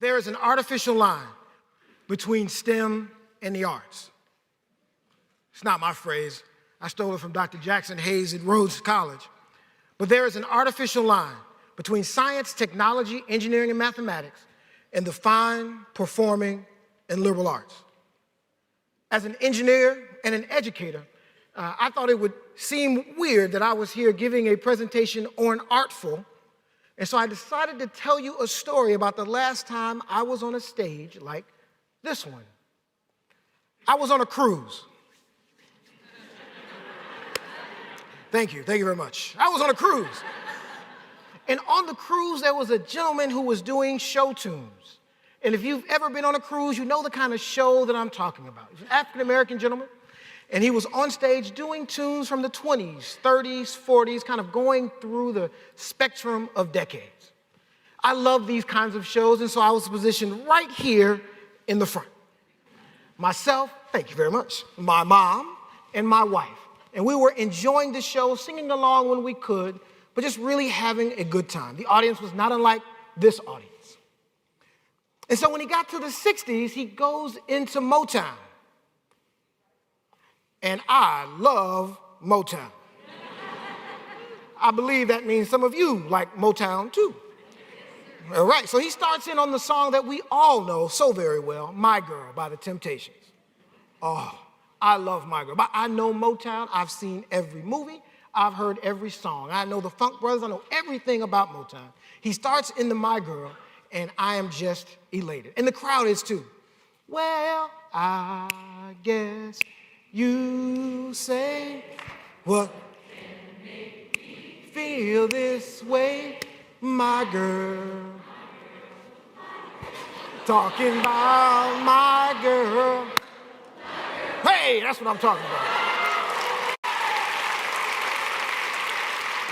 There is an artificial line between STEM and the arts. It's not my phrase. I stole it from Dr. Jackson Hayes at Rhodes College. But there is an artificial line between science, technology, engineering, and mathematics, and the fine, performing, and liberal arts. As an engineer and an educator, I thought it would seem weird that I was here giving a presentation on artful, and so I decided to tell you a story about the last time I was on a stage like this one. I was on a cruise. Thank you very much. I was on a cruise. And on the cruise, there was a gentleman who was doing show tunes. And if you've ever been on a cruise, you know the kind of show that I'm talking about. He's an African-American gentleman, and he was on stage doing tunes from the 20s, 30s, 40s, kind of going through the spectrum of decades. I love these kinds of shows, and so I was positioned right here in the front. Myself, thank you very much, my mom, and my wife. And we were enjoying the show, singing along when we could, but just really having a good time. The audience was not unlike this audience. And so when he got to the 60s, he goes into Motown. And I love Motown. I believe that means some of you like Motown too. All right, so he starts in on the song that we all know so very well, My Girl by the Temptations. Oh, I love My Girl. I know Motown. I've seen every movie. I've heard every song. I know the Funk Brothers. I know everything about Motown. He starts in the My Girl, and I am just elated. And the crowd is too. Well, I guess you say what can make me feel this way, my girl. Talking about my girl. Hey, that's what I'm talking about.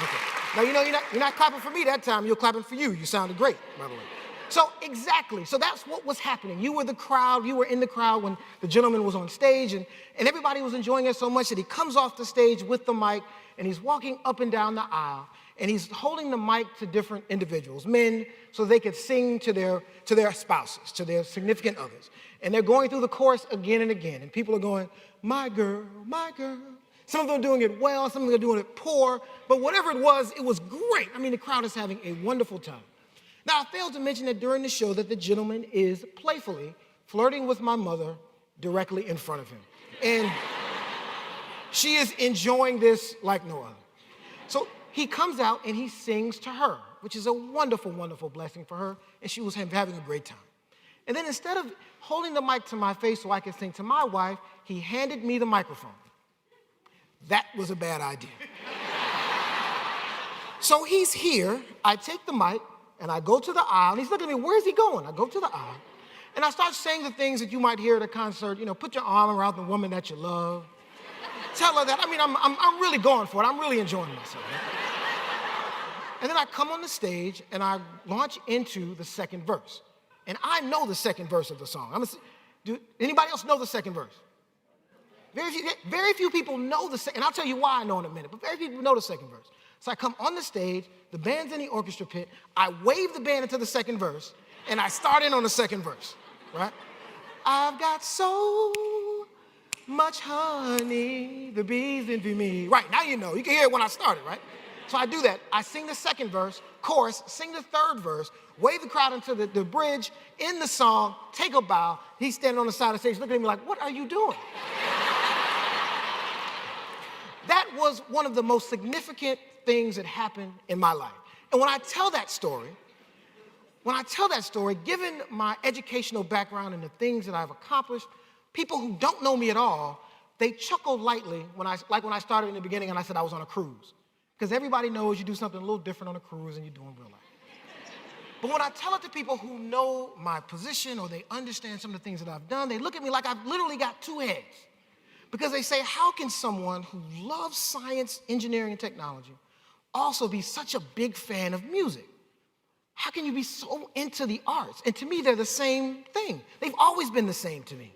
Okay. Now, you know, you're not clapping for me that time. You're clapping for you. You sounded great, by the way. So, exactly. So that's what was happening. You were the crowd. You were in the crowd when the gentleman was on stage, and everybody was enjoying it so much that he comes off the stage with the mic, and he's walking up and down the aisle, and he's holding the mic to different individuals, men, so they could sing to their spouses, to their significant others. And they're going through the chorus again and again, and people are going, my girl, my girl. Some of them are doing it well, some of them are doing it poor, but whatever it was great. I mean, the crowd is having a wonderful time. Now, I failed to mention that during the show that the gentleman is playfully flirting with my mother directly in front of him. And she is enjoying this like no other. So he comes out and he sings to her, which is a wonderful, wonderful blessing for her, and she was having a great time. And then instead of holding the mic to my face so I could sing to my wife, he handed me the microphone. That was a bad idea. So he's here, I take the mic, and I go to the aisle, and he's looking at me, where's he going? I go to the aisle, and I start saying the things that you might hear at a concert, you know, put your arm around the woman that you love. Tell her that, I mean, I'm really going for it. I'm really enjoying myself. Right? And then I come on the stage, and I launch into the second verse. And I know the second verse of the song. Do anybody else know the second verse? Very few people know the second, and I'll tell you why I know in a minute, but very few people know the second verse. So I come on the stage, the band's in the orchestra pit, I wave the band into the second verse, and I start in on the second verse, right? I've got so much honey, the bees envy me. Right, now you know. You can hear it when I started, right? So I do that. I sing the second verse, chorus, sing the third verse, wave the crowd into the bridge, in the song, take a bow. He's standing on the side of the stage looking at me like, what are you doing? That was one of the most significant things that happened in my life. And when I tell that story, given my educational background and the things that I've accomplished, people who don't know me at all, they chuckle lightly when I started in the beginning and I said I was on a cruise. Because everybody knows you do something a little different on a cruise than you do in real life. But when I tell it to people who know my position or they understand some of the things that I've done, they look at me like I've literally got two heads. Because they say, how can someone who loves science, engineering, and technology also be such a big fan of music? How can you be so into the arts? And to me, they're the same thing. They've always been the same to me.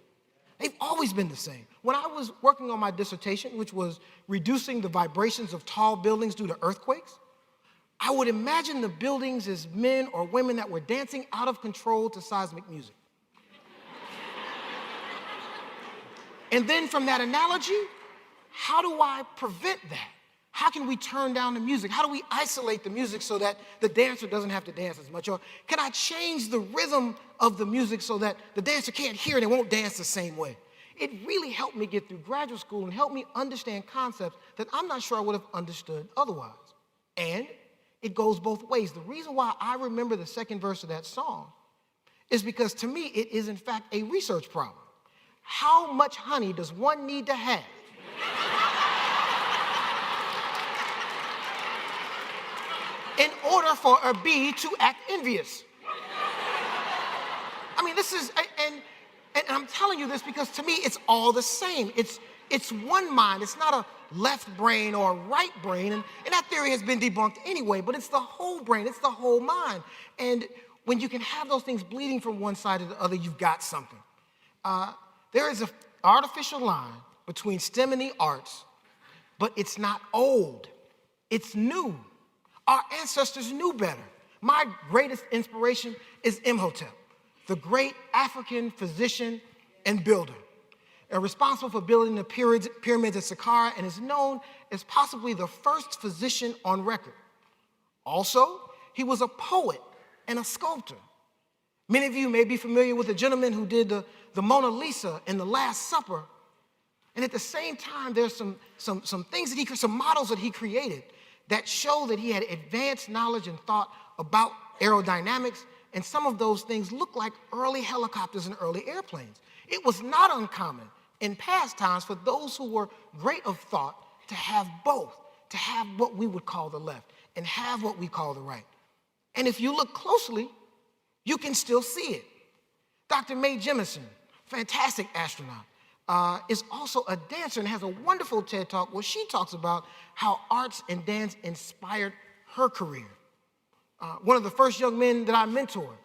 They've always been the same. When I was working on my dissertation, which was reducing the vibrations of tall buildings due to earthquakes, I would imagine the buildings as men or women that were dancing out of control to seismic music. And then from that analogy, how do I prevent that? How can we turn down the music? How do we isolate the music so that the dancer doesn't have to dance as much? Or can I change the rhythm of the music so that the dancer can't hear it and won't dance the same way? It really helped me get through graduate school and helped me understand concepts that I'm not sure I would have understood otherwise. And it goes both ways. The reason why I remember the second verse of that song is because to me, it is in fact a research problem. How much honey does one need to have in order for a bee to act envious? I mean, this is, and I'm telling you this because to me, it's all the same. It's one mind. It's not a left brain or a right brain. And that theory has been debunked anyway, but it's the whole brain. It's the whole mind. And when you can have those things bleeding from one side to the other, you've got something. There is an artificial line between STEM and the arts, but it's not old. It's new. Our ancestors knew better. My greatest inspiration is Imhotep, the great African physician and builder, responsible for building the pyramids at Saqqara and is known as possibly the first physician on record. Also, he was a poet and a sculptor. Many of you may be familiar with the gentleman who did the Mona Lisa and the Last Supper. And at the same time, there's some things that some models that he created that show that he had advanced knowledge and thought about aerodynamics. And some of those things look like early helicopters and early airplanes. It was not uncommon in past times for those who were great of thought to have both, to have what we would call the left and have what we call the right. And if you look closely, you can still see it. Dr. Mae Jemison, fantastic astronaut, is also a dancer and has a wonderful TED Talk where she talks about how arts and dance inspired her career. One of the first young men that I mentored,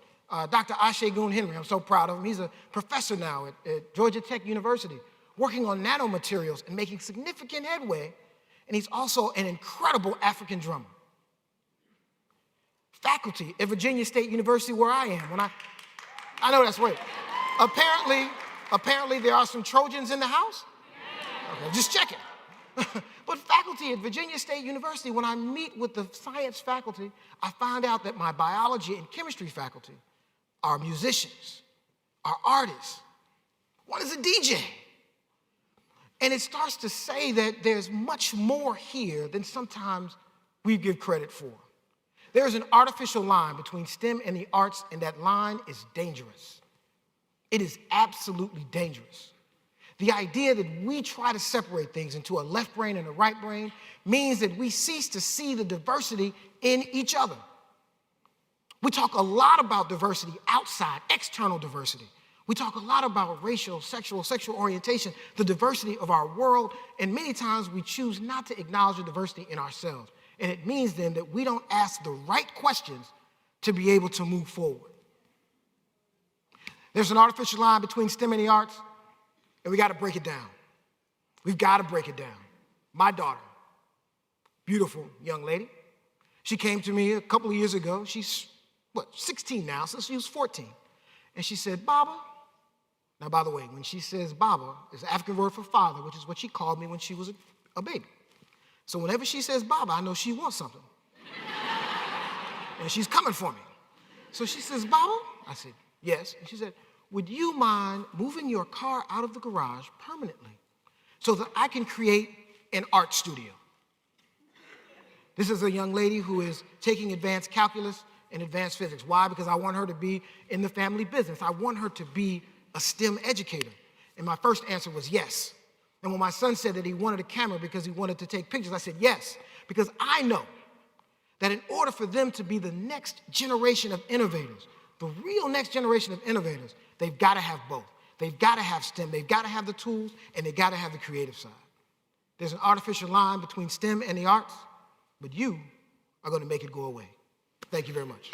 Dr. Ashe Goon Henry, I'm so proud of him. He's a professor now at Georgia Tech University, working on nanomaterials and making significant headway. And he's also an incredible African drummer. Faculty at Virginia State University, where I am. I know that's right. Apparently there are some Trojans in the house. Okay, just checking. But faculty at Virginia State University, when I meet with the science faculty, I find out that my biology and chemistry faculty are musicians, are artists. One is a DJ. And it starts to say that there's much more here than sometimes we give credit for. There's an artificial line between STEM and the arts, and that line is dangerous. It is absolutely dangerous. The idea that we try to separate things into a left brain and a right brain means that we cease to see the diversity in each other. We talk a lot about diversity outside, external diversity. We talk a lot about racial, sexual orientation, the diversity of our world, and many times we choose not to acknowledge the diversity in ourselves. And it means then that we don't ask the right questions to be able to move forward. There's an artificial line between STEM and the arts, and we got to break it down. We've got to break it down. My daughter, beautiful young lady, she came to me a couple of years ago. She's, 16 now, since she was 14. And she said, Baba. Now, by the way, when she says Baba, it's an African word for father, which is what she called me when she was a baby. So whenever she says Baba, I know she wants something. And she's coming for me. So she says, Baba? I said, yes. And she said, would you mind moving your car out of the garage permanently so that I can create an art studio? This is a young lady who is taking advanced calculus and advanced physics. Why? Because I want her to be in the family business. I want her to be a STEM educator. And my first answer was yes. And when my son said that he wanted a camera because he wanted to take pictures, I said yes, because I know that in order for them to be the next generation of innovators, the real next generation of innovators, they've got to have both. They've got to have STEM, they've got to have the tools, and they've got to have the creative side. There's an artificial line between STEM and the arts, but you are going to make it go away. Thank you very much.